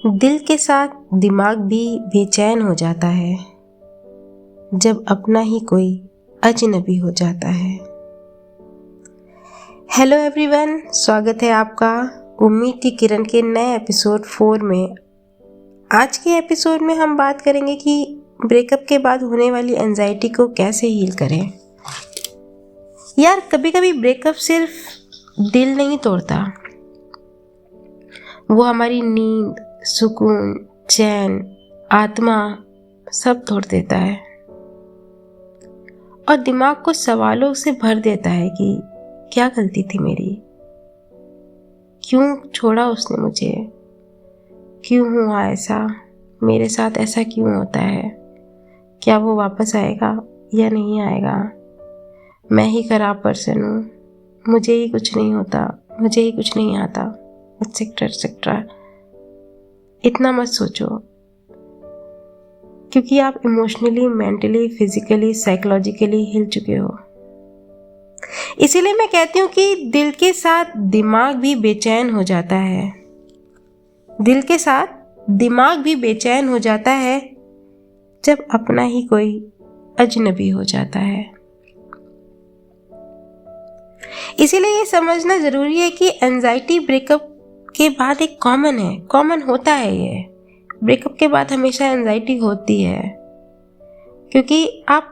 दिल के साथ दिमाग भी बेचैन हो जाता है जब अपना ही कोई अजनबी हो जाता है। हेलो एवरीवन, स्वागत है आपका उम्मीद की किरण के नए एपिसोड 4 में। आज के एपिसोड में हम बात करेंगे कि ब्रेकअप के बाद होने वाली एंजाइटी को कैसे हील करें। यार, कभी कभी ब्रेकअप सिर्फ दिल नहीं तोड़ता, वो हमारी नींद, सुकून, चैन, आत्मा सब तोड़ देता है और दिमाग को सवालों से भर देता है कि क्या गलती थी मेरी, क्यों छोड़ा उसने मुझे, क्यों हुआ ऐसा, मेरे साथ ऐसा क्यों होता है, क्या वो वापस आएगा या नहीं आएगा, मैं ही खराब पर्सन हूँ, मुझे ही कुछ नहीं होता, मुझे ही कुछ नहीं आता, एक्सेट्रा एक्सेट्रा। इतना मत सोचो, क्योंकि आप इमोशनली, मेंटली, फिजिकली, साइकोलॉजिकली हिल चुके हो। इसीलिए मैं कहती हूँ कि दिल के साथ दिमाग भी बेचैन हो जाता है। दिल के साथ दिमाग भी बेचैन हो जाता है जब अपना ही कोई अजनबी हो जाता है। इसीलिए ये समझना जरूरी है कि एंजाइटी ब्रेकअप के बाद एक कॉमन होता है। ये ब्रेकअप के बाद हमेशा एंजाइटी होती है, क्योंकि आप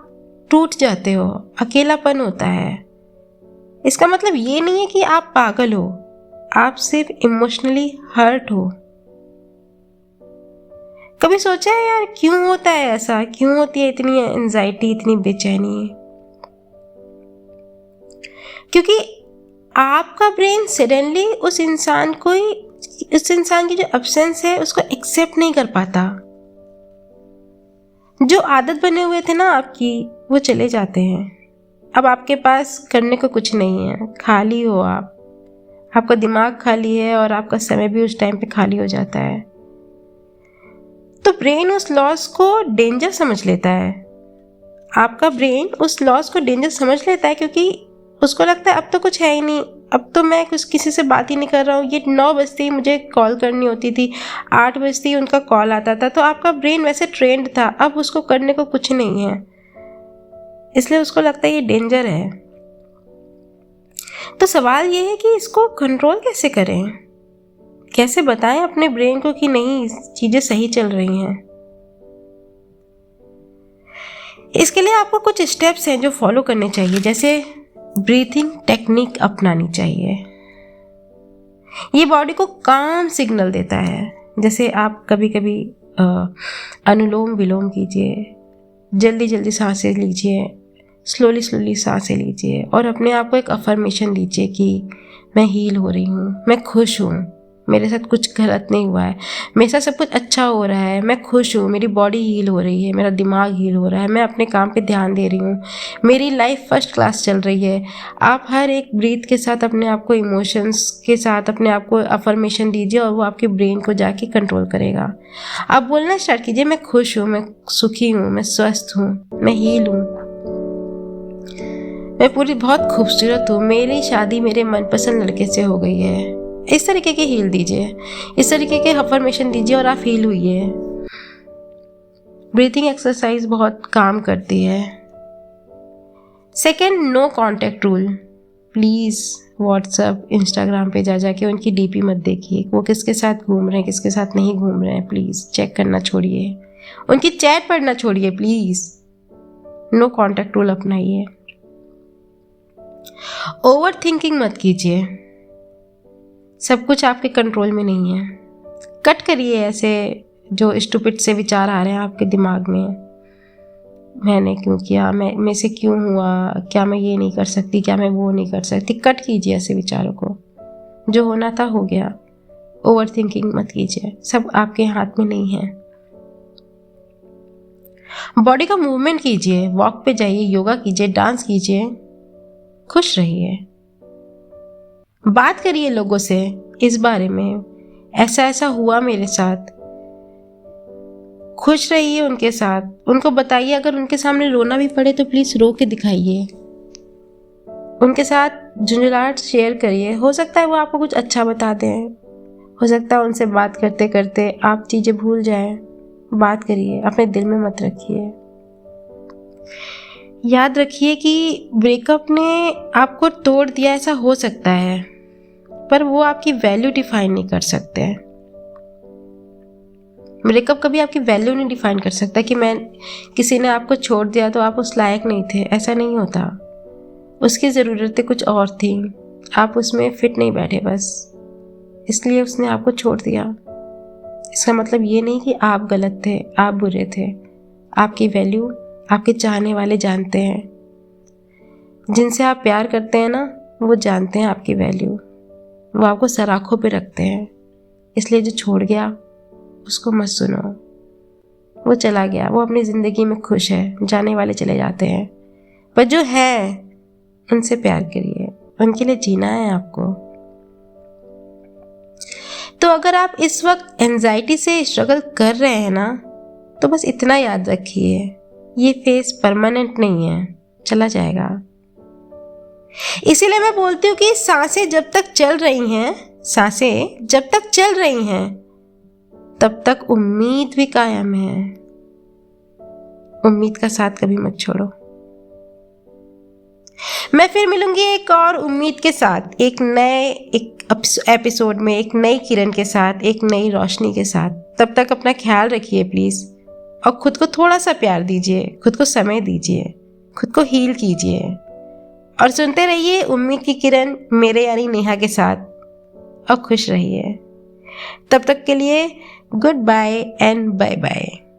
टूट जाते हो, अकेलापन होता है। इसका मतलब ये नहीं है कि आप पागल हो, आप सिर्फ इमोशनली हर्ट हो। कभी सोचा है यार, क्यों होता है ऐसा, क्यों होती है इतनी एंजाइटी, इतनी बेचैनी? क्योंकि आपका ब्रेन सडनली उस इंसान की जो एब्सेंस है उसको एक्सेप्ट नहीं कर पाता। जो आदत बने हुए थे ना आपकी, वो चले जाते हैं। अब आपके पास करने को कुछ नहीं है, खाली हो आप, आपका दिमाग खाली है और आपका समय भी उस टाइम पे खाली हो जाता है। तो ब्रेन उस लॉस को डेंजर समझ लेता है। आपका ब्रेन उस लॉस को डेंजर समझ लेता है, क्योंकि उसको लगता है अब तो कुछ है ही नहीं, अब तो मैं किसी से बात ही नहीं कर रहा हूँ। ये 9 बजते ही मुझे कॉल करनी होती थी, 8 बजते ही उनका कॉल आता था। तो आपका ब्रेन वैसे ट्रेंड था, अब उसको करने को कुछ नहीं है, इसलिए उसको लगता है ये डेंजर है। तो सवाल ये है कि इसको कंट्रोल कैसे करें, कैसे बताएं अपने ब्रेन को कि नहीं, चीजें सही चल रही हैं। इसके लिए आपको कुछ स्टेप्स हैं जो फॉलो करने चाहिए। जैसे ब्रीथिंग टेक्निक अपनानी चाहिए। ये बॉडी को काम सिग्नल देता है। जैसे आप कभी कभी अनुलोम विलोम कीजिए, जल्दी जल्दी सांसें लीजिए, स्लोली सांसें लीजिए और अपने आप को एक अफर्मेशन दीजिए कि मैं हील हो रही हूँ, मैं खुश हूँ, मेरे साथ कुछ गलत नहीं हुआ है, मेरे साथ सब कुछ अच्छा हो रहा है, मैं खुश हूँ, मेरी बॉडी हील हो रही है, मेरा दिमाग हील हो रहा है, मैं अपने काम पे ध्यान दे रही हूँ, मेरी लाइफ फर्स्ट क्लास चल रही है। आप हर एक ब्रीथ के साथ अपने आप को, इमोशंस के साथ अपने आप को अफर्मेशन दीजिए और वो आपके ब्रेन को जाके कंट्रोल करेगा। आप बोलना स्टार्ट कीजिए, मैं खुश हूँ, मैं सुखी हूँ, मैं स्वस्थ हूँ, मैं हील हूँ, मैं पूरी बहुत खूबसूरत हूँ, मेरी शादी मेरे मनपसंद लड़के से हो गई है। इस तरीके के हील दीजिए, इस तरीके के अफर्मेशन दीजिए और आप हील हुई है। ब्रीथिंग एक्सरसाइज बहुत काम करती है। Second, no contact rule. Please WhatsApp, Instagram पे जाके उनकी डीपी मत देखिए, वो किसके साथ घूम रहे हैं, किसके साथ नहीं घूम रहे हैं। प्लीज़ चेक करना छोड़िए, उनकी चैट पढ़ना छोड़िए। प्लीज़ नो कॉन्टैक्ट रूल अपनाइए। ओवर थिंकिंग मत कीजिए, सब कुछ आपके कंट्रोल में नहीं है। कट करिए ऐसे जो स्टूपिड से विचार आ रहे हैं आपके दिमाग में, मैंने क्यों किया, मैं से क्यों हुआ, क्या मैं ये नहीं कर सकती, क्या मैं वो नहीं कर सकती। कट कीजिए ऐसे विचारों को, जो होना था हो गया। ओवर थिंकिंग मत कीजिए, सब आपके हाथ में नहीं है। बॉडी का मूवमेंट कीजिए, वॉक पे जाइए, योगा कीजिए, डांस कीजिए, खुश रहिए। बात करिए लोगों से इस बारे में, ऐसा ऐसा हुआ मेरे साथ। खुश रहिए उनके साथ, उनको बताइए। अगर उनके सामने रोना भी पड़े तो प्लीज रो के दिखाइए, उनके साथ झुंझलाहट शेयर करिए। हो सकता है वो आपको कुछ अच्छा बता दें, हो सकता है उनसे बात करते करते आप चीज़ें भूल जाएं। बात करिए, अपने दिल में मत रखिए। याद रखिए कि ब्रेकअप ने आपको तोड़ दिया, ऐसा हो सकता है, पर वो आपकी वैल्यू डिफाइन नहीं कर सकते। ब्रेकअप कभी आपकी वैल्यू नहीं डिफाइन कर सकता कि किसी ने आपको छोड़ दिया तो आप उस लायक नहीं थे, ऐसा नहीं होता। उसकी ज़रूरतें कुछ और थी, आप उसमें फिट नहीं बैठे बस, इसलिए उसने आपको छोड़ दिया। इसका मतलब ये नहीं कि आप गलत थे, आप बुरे थे। आपकी वैल्यू आपके चाहने वाले जानते हैं। जिनसे आप प्यार करते हैं ना, वो जानते हैं आपकी वैल्यू, वो आपको सराखों पे रखते हैं। इसलिए जो छोड़ गया उसको मत सुनो, वो चला गया, वो अपनी ज़िंदगी में खुश है, जाने वाले चले जाते हैं। पर जो है उनसे प्यार करिए, उनके लिए जीना है आपको। तो अगर आप इस वक्त एंजाइटी से स्ट्रगल कर रहे हैं ना, तो बस इतना याद रखिए, ये फेस परमानेंट नहीं है, चला जाएगा। इसीलिए मैं बोलती हूँ कि सांसें जब तक चल रही हैं तब तक उम्मीद भी कायम है। उम्मीद का साथ कभी मत छोड़ो। मैं फिर मिलूंगी एक और उम्मीद के साथ, एक एपिसोड में, एक नई किरण के साथ, एक नई रोशनी के साथ। तब तक अपना ख्याल रखिए प्लीज़, और खुद को थोड़ा सा प्यार दीजिए, खुद को समय दीजिए, खुद को हील कीजिए, और सुनते रहिए उम्मीद की किरण मेरे यानी नेहा के साथ, और खुश रहिए। तब तक के लिए goodbye and bye bye.